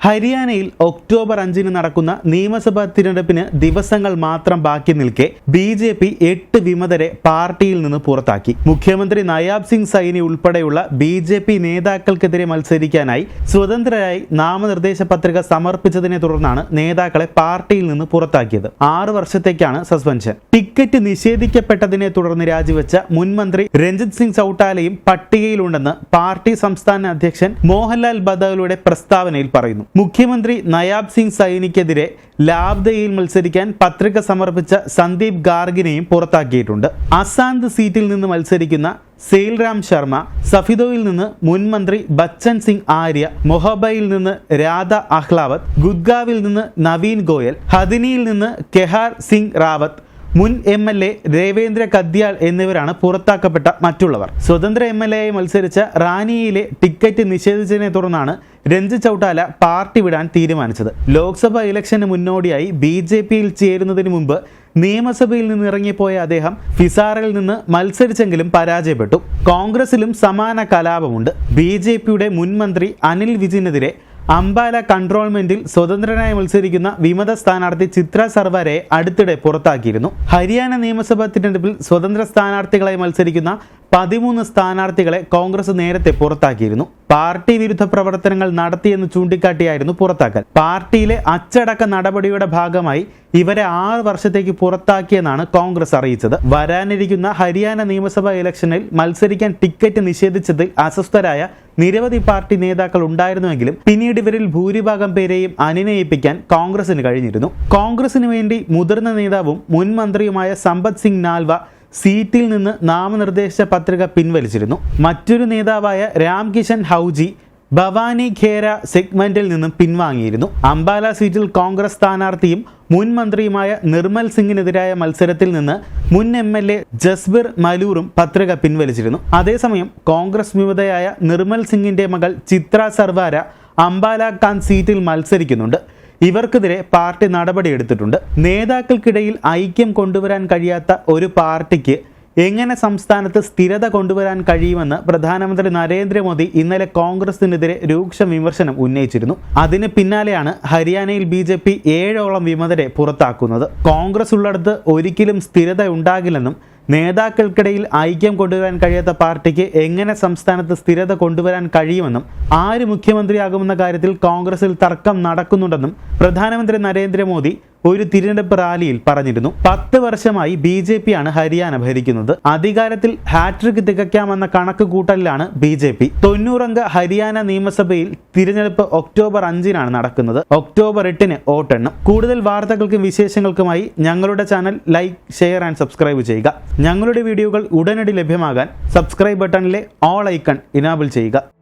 ഹരിയാനയിൽ ഒക്ടോബർ 5 നടക്കുന്ന നിയമസഭാ തിരഞ്ഞെടുപ്പിന് ദിവസങ്ങൾ മാത്രം ബാക്കി നിൽക്കെ BJP 8 വിമതരെ പാർട്ടിയിൽ നിന്ന് പുറത്താക്കി. മുഖ്യമന്ത്രി നയാബ് സിംഗ് സൈനി ഉൾപ്പെടെയുള്ള BJP നേതാക്കൾക്കെതിരെ മത്സരിക്കാനായി സ്വതന്ത്രരായി നാമനിർദ്ദേശ പത്രിക സമർപ്പിച്ചതിനെ തുടർന്നാണ് നേതാക്കളെ പാർട്ടിയിൽ നിന്ന് പുറത്താക്കിയത്. 6 വർഷത്തേക്കാണ് സസ്പെൻഷൻ. ടിക്കറ്റ് നിഷേധിക്കപ്പെട്ടതിനെ തുടർന്ന് രാജിവെച്ച മുൻ മന്ത്രി രഞ്ജിത് സിംഗ് ചൌട്ടാലയും പട്ടികയിലുണ്ടെന്ന് പാർട്ടി സംസ്ഥാന അധ്യക്ഷൻ മോഹൻലാൽ ബദൌലയുടെ പ്രസ്താവനയിൽ പറയുന്നു. മുഖ്യമന്ത്രി നയാബ് സിംഗ് സൈനിക്കെതിരെ ലാബ്ദയിൽ മത്സരിക്കാൻ പത്രിക സമർപ്പിച്ച സന്ദീപ് ഗാർഗിനെയും പുറത്താക്കിയിട്ടുണ്ട്. അസാന്ത് സീറ്റിൽ നിന്ന് മത്സരിക്കുന്ന സെയിൽറാം ശർമ്മ, സഫിദോയിൽ നിന്ന് മുൻ മന്ത്രി ബച്ചൻ സിംഗ് ആര്യ, മൊഹബയിൽ നിന്ന് രാധ അഹ്ലാവത്ത്, ഗുഡ്ഗാവിൽ നിന്ന് നവീൻ ഗോയൽ, ഹദിനിയിൽ നിന്ന് കെഹാർ സിംഗ് റാവത്ത്, മുൻ MLA ദേവേന്ദ്ര കദ്യാൾ എന്നിവരാണ് പുറത്താക്കപ്പെട്ട മറ്റുള്ളവർ. സ്വതന്ത്ര MLA ആയി മത്സരിച്ച റാനിയിലെ ടിക്കറ്റ് നിഷേധിച്ചതിനെ തുടർന്നാണ് രഞ്ജിത് ചൌട്ടാല പാർട്ടി വിടാൻ തീരുമാനിച്ചത്. ലോക്സഭാ ഇലക്ഷന് മുന്നോടിയായി BJPയിൽ ചേരുന്നതിന് മുമ്പ് നിയമസഭയിൽ നിന്ന് ഇറങ്ങിപ്പോയ അദ്ദേഹം ഫിസാറിൽ നിന്ന് മത്സരിച്ചെങ്കിലും പരാജയപ്പെട്ടു. കോൺഗ്രസിലും സമാന കലാപമുണ്ട്. BJPയുടെ മുൻ മന്ത്രി അനിൽ വിജിനെതിരെ അംബാല കൺട്രോൾമെന്റിൽ സ്വതന്ത്രനായി മത്സരിക്കുന്ന വിമത സ്ഥാനാർത്ഥി ചിത്ര സർവരെ അടുത്തിടെ പുറത്താക്കിയിരുന്നു. ഹരിയാന നിയമസഭാ തിരഞ്ഞെടുപ്പിൽ സ്വതന്ത്ര സ്ഥാനാർത്ഥികളായി മത്സരിക്കുന്ന 13 സ്ഥാനാർത്ഥികളെ കോൺഗ്രസ് നേരത്തെ പുറത്താക്കിയിരുന്നു. പാർട്ടി വിരുദ്ധ പ്രവർത്തനങ്ങൾ നടത്തിയെന്ന് ചൂണ്ടിക്കാട്ടിയായിരുന്നു പുറത്താക്കൽ. പാർട്ടിയിലെ അച്ചടക്ക നടപടിയുടെ ഭാഗമായി ഇവരെ 6 വർഷത്തേക്ക് പുറത്താക്കിയെന്നാണ് കോൺഗ്രസ് അറിയിച്ചത്. വരാനിരിക്കുന്ന ഹരിയാന നിയമസഭാ ഇലക്ഷനിൽ മത്സരിക്കാൻ ടിക്കറ്റ് നിഷേധിച്ചതിൽ അസ്വസ്ഥരായ നിരവധി പാർട്ടി നേതാക്കൾ ഉണ്ടായിരുന്നുവെങ്കിലും പിന്നീട് ഇവരിൽ ഭൂരിഭാഗം പേരെയും അനുനയിപ്പിക്കാൻ കോൺഗ്രസിന് കഴിഞ്ഞിരുന്നു. കോൺഗ്രസിന് വേണ്ടി മുതിർന്ന നേതാവും മുൻ മന്ത്രിയുമായ സമ്പത് സിംഗ് നാൽവ സീറ്റിൽ നിന്ന് നാമനിർദ്ദേശ പത്രിക പിൻവലിച്ചിരുന്നു. മറ്റൊരു നേതാവായ രാം കിഷൻ ഹൌജി ഭവാനി ഖേര സെഗ്മെന്റിൽ നിന്നും പിൻവാങ്ങിയിരുന്നു. അംബാല സീറ്റിൽ കോൺഗ്രസ് സ്ഥാനാർത്ഥിയും മുൻ മന്ത്രിയുമായ നിർമ്മൽ സിംഗിനെതിരായ മത്സരത്തിൽ നിന്ന് മുൻ MLA ജസ്ബിർ മലൂറും പത്രിക പിൻവലിച്ചിരുന്നു. അതേസമയം കോൺഗ്രസ് വിമതയായ നിർമ്മൽ സിംഗിന്റെ മകൾ ചിത്ര സർവാര അംബാല ഖാൻ സീറ്റിൽ മത്സരിക്കുന്നുണ്ട്. ഇവർക്കെതിരെ പാർട്ടി നടപടിയെടുത്തിട്ടുണ്ട്. നേതാക്കൾക്കിടയിൽ ഐക്യം കൊണ്ടുവരാൻ കഴിയാത്ത ഒരു പാർട്ടിക്ക് എങ്ങനെ സംസ്ഥാനത്ത് സ്ഥിരത കൊണ്ടുവരാൻ കഴിയുമെന്ന് പ്രധാനമന്ത്രി നരേന്ദ്രമോദി ഇന്നലെ കോൺഗ്രസിനെതിരെ രൂക്ഷ വിമർശനം ഉന്നയിച്ചിരുന്നു. അതിന് പിന്നാലെയാണ് ഹരിയാനയിൽ BJP 7ഓളം വിമതരെ പുറത്താക്കുന്നത്. കോൺഗ്രസ് ഉള്ളിടത്ത് ഒരിക്കലും സ്ഥിരത ഉണ്ടാകില്ലെന്നും നേതാക്കൾക്കിടയിൽ ഐക്യം കൊണ്ടുവരാൻ കഴിയാത്ത പാർട്ടിക്ക് എങ്ങനെ സംസ്ഥാനത്ത് സ്ഥിരത കൊണ്ടുവരാൻ കഴിയുമെന്നും ആര് മുഖ്യമന്ത്രിയാകുമെന്ന കാര്യത്തിൽ കോൺഗ്രസിൽ തർക്കം നടക്കുന്നുണ്ടെന്നും പ്രധാനമന്ത്രി നരേന്ദ്രമോദി ഒരു തിരഞ്ഞെടുപ്പ് റാലിയിൽ പറഞ്ഞിരുന്നു. 10 വർഷമായി BJP ആണ് ഹരിയാന ഭരിക്കുന്നത്. അധികാരത്തിൽ ഹാട്രിക് തികയ്ക്കാമെന്ന കണക്ക് കൂട്ടലിലാണ് BJP. 90 അംഗ ഹരിയാന നിയമസഭയിൽ തിരഞ്ഞെടുപ്പ് ഒക്ടോബർ 5 നടക്കുന്നത്. ഒക്ടോബർ 8 വോട്ടെണ്ണും. കൂടുതൽ വാർത്തകൾക്കും വിശേഷങ്ങൾക്കുമായി ഞങ്ങളുടെ channel like, share and subscribe ചെയ്യുക. ഞങ്ങളുടെ വീഡിയോകൾ ഉടനടി ലഭ്യമാകാൻ സബ്സ്ക്രൈബ് ബട്ടണിലെ ഓൾ ഐക്കൺ ഇനാബിൾ ചെയ്യുക.